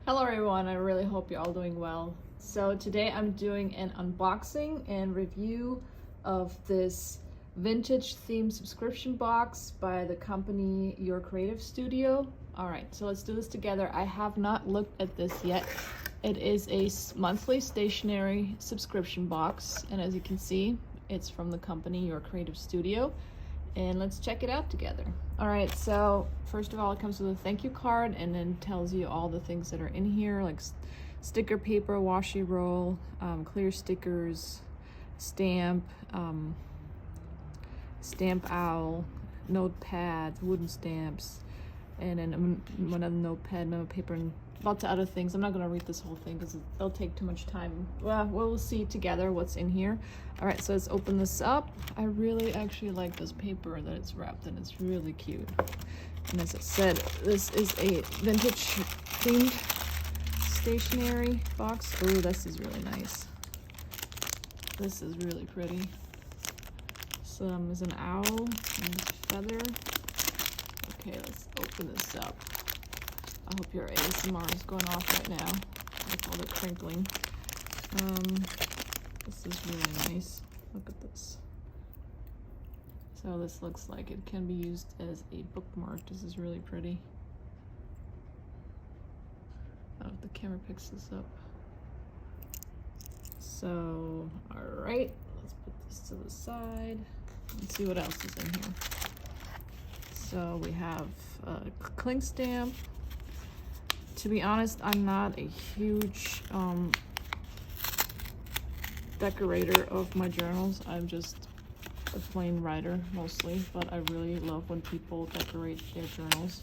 Hello everyone, I really hope you're all doing well. So today I'm doing an unboxing and review of this vintage theme subscription box by the company Your Creative Studio. Alright, so let's do this together. I have not looked at this yet. It is a monthly stationery subscription box, and as you can see, it's from the company Your Creative Studio. And let's check it out together. All right, so first of all, it comes with a thank you card and then tells you all the things that are in here, like sticker paper, washi roll, clear stickers, stamp, stamp owl, notepad, wooden stamps, and then another notepad, another paper, and lots of other things. I'm not going to read this whole thing because it'll take too much time. Well, we'll see together what's in here. All right, so let's open this up. I really actually like this paper that it's wrapped in. It's really cute. And as I said, this is a vintage themed stationery box. Oh, this is really nice. This is really pretty. There's an owl and a feather. Okay, let's open this up. I hope your ASMR is going off right now with all the crinkling. This is really nice. Look at this. So this looks like it can be used as a bookmark. This is really pretty. I don't know if the camera picks this up. So, all right, let's put this to the side and see what else is in here. So we have a cling stamp. To be honest, I'm not a huge decorator of my journals. I'm just a plain writer mostly, but I really love when people decorate their journals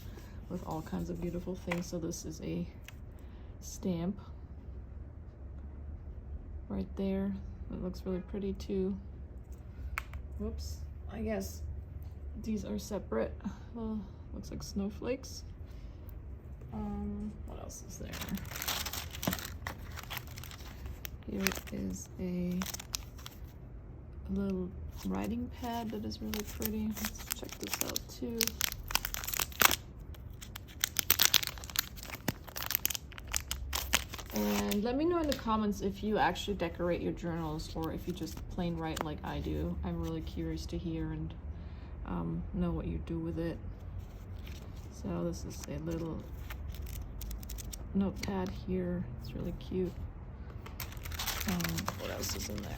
with all kinds of beautiful things. So this is a stamp right there. It looks really pretty too. Whoops, I guess these are separate. Looks like snowflakes. What else is there? Here is a little writing pad that is really pretty. Let's check this out too. And let me know in the comments if you actually decorate your journals or if you just plain write like I do. I'm really curious to hear and know what you do with it. So this is a little notepad here. It's really cute. What else is in there?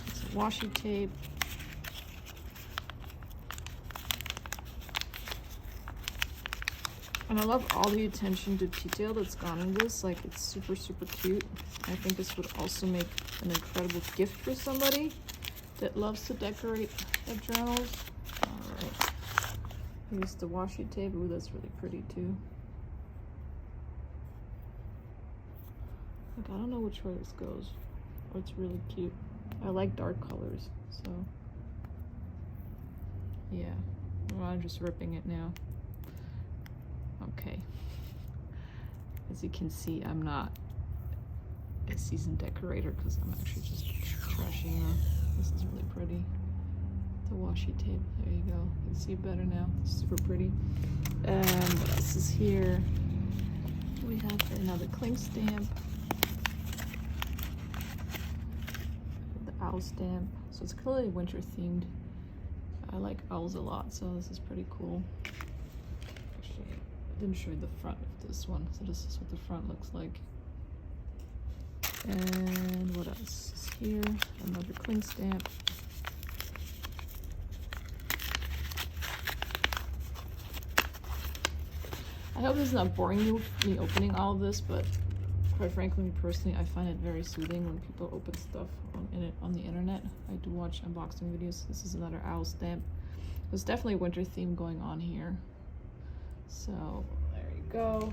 It's a washi tape. And I love all the attention to detail that's gone in this. Like, it's super, super cute. I think this would also make an incredible gift for somebody that loves to decorate their journals. All right. Here's the washi tape. Ooh, that's really pretty too. Like, I don't know which way this goes. Oh, it's really cute. I like dark colors, so yeah. Well, I'm just ripping it now. Okay. As you can see, I'm not a seasoned decorator because I'm actually just trashing her. This is really pretty. The washi tape. There you go. You can see it better now. It's super pretty. And what else is here? We have another cling stamp. Owl stamp. So it's clearly winter themed. I like owls a lot, so this is pretty cool. Actually, I didn't show you the front of this one, so this is what the front looks like. And what else is here? Another cling stamp. I hope this is not boring you, me opening all of this, but quite frankly, personally, I find it very soothing when people open stuff on the internet. I do watch unboxing videos. This is another owl stamp. There's definitely a winter theme going on here. So there you go.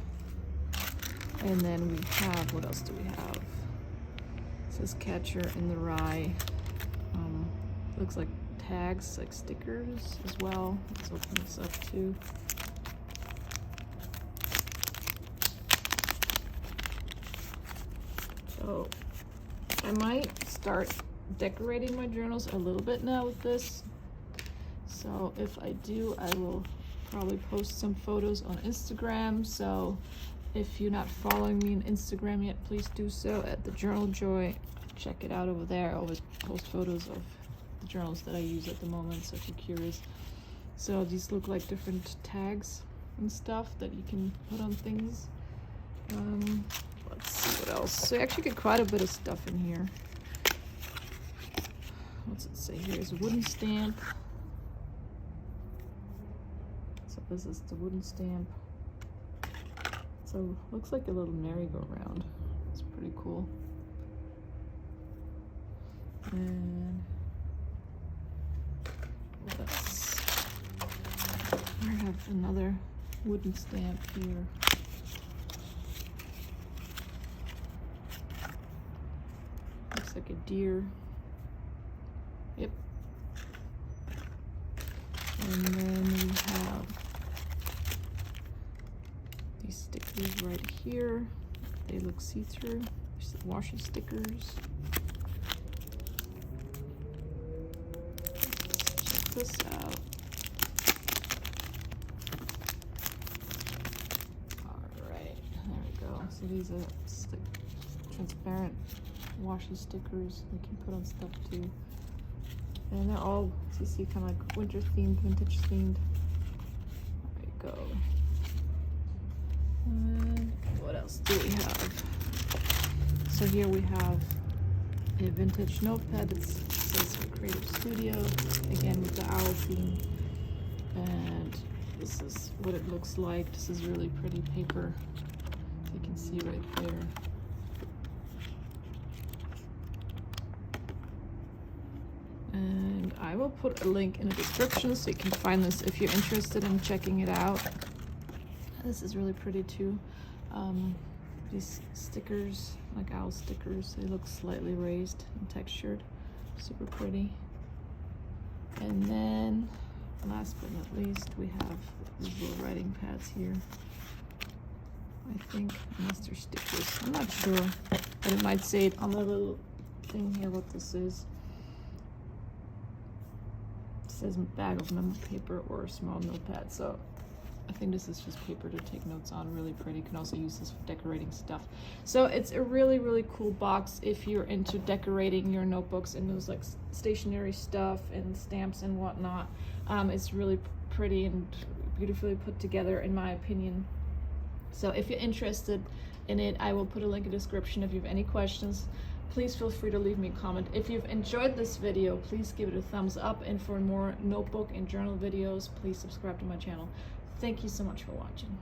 And then we have, what else do we have? It says Catcher in the Rye. Looks like tags, like stickers as well. Let's open this up too. So I might start decorating my journals a little bit now with this. So if I do, I will probably post some photos on Instagram. So If you're not following me on Instagram yet, please do so at The Journal Joy. Check it out over there. I always post photos of the journals that I use at the moment, so if you're curious. So these look like different tags and stuff that you can put on things. Let's see what else. So you actually get quite a bit of stuff in here. What's it say here? It's a wooden stamp. So this is the wooden stamp. So looks like a little merry-go-round. It's pretty cool. And what else? I have another wooden stamp here. Looks like a deer. Yep. And then we have these stickers right here. They look see-through. There's the washi stickers. Check this out. Alright, there we go. So these are transparent washi stickers you can put on stuff too. And they're all, as you see, kind of like winter themed, vintage themed. There you go. And what else do we have? So here we have a vintage notepad that says Creative Studio, again with the owl theme. And this is what it looks like. This is really pretty paper. You can see right there. And I will put a link in the description so you can find this if you're interested in checking it out. This is really pretty too. These stickers, like owl stickers, they look slightly raised and textured. Super pretty. And then, last but not least, we have these little writing pads here. I think, unless they're stickers, I'm not sure, but it might say it on the little thing here what this is. Says bag of memo paper or a small notepad, so I think this is just paper to take notes on. Really pretty. You can also use this for decorating stuff. So it's a really cool box if you're into decorating your notebooks and those like stationery stuff and stamps and whatnot. It's really pretty and beautifully put together in my opinion. So if you're interested in it, I will put a link in the description. If you have any questions, please feel free to leave me a comment. If you've enjoyed this video, please give it a thumbs up. And for more notebook and journal videos, please subscribe to my channel. Thank you so much for watching.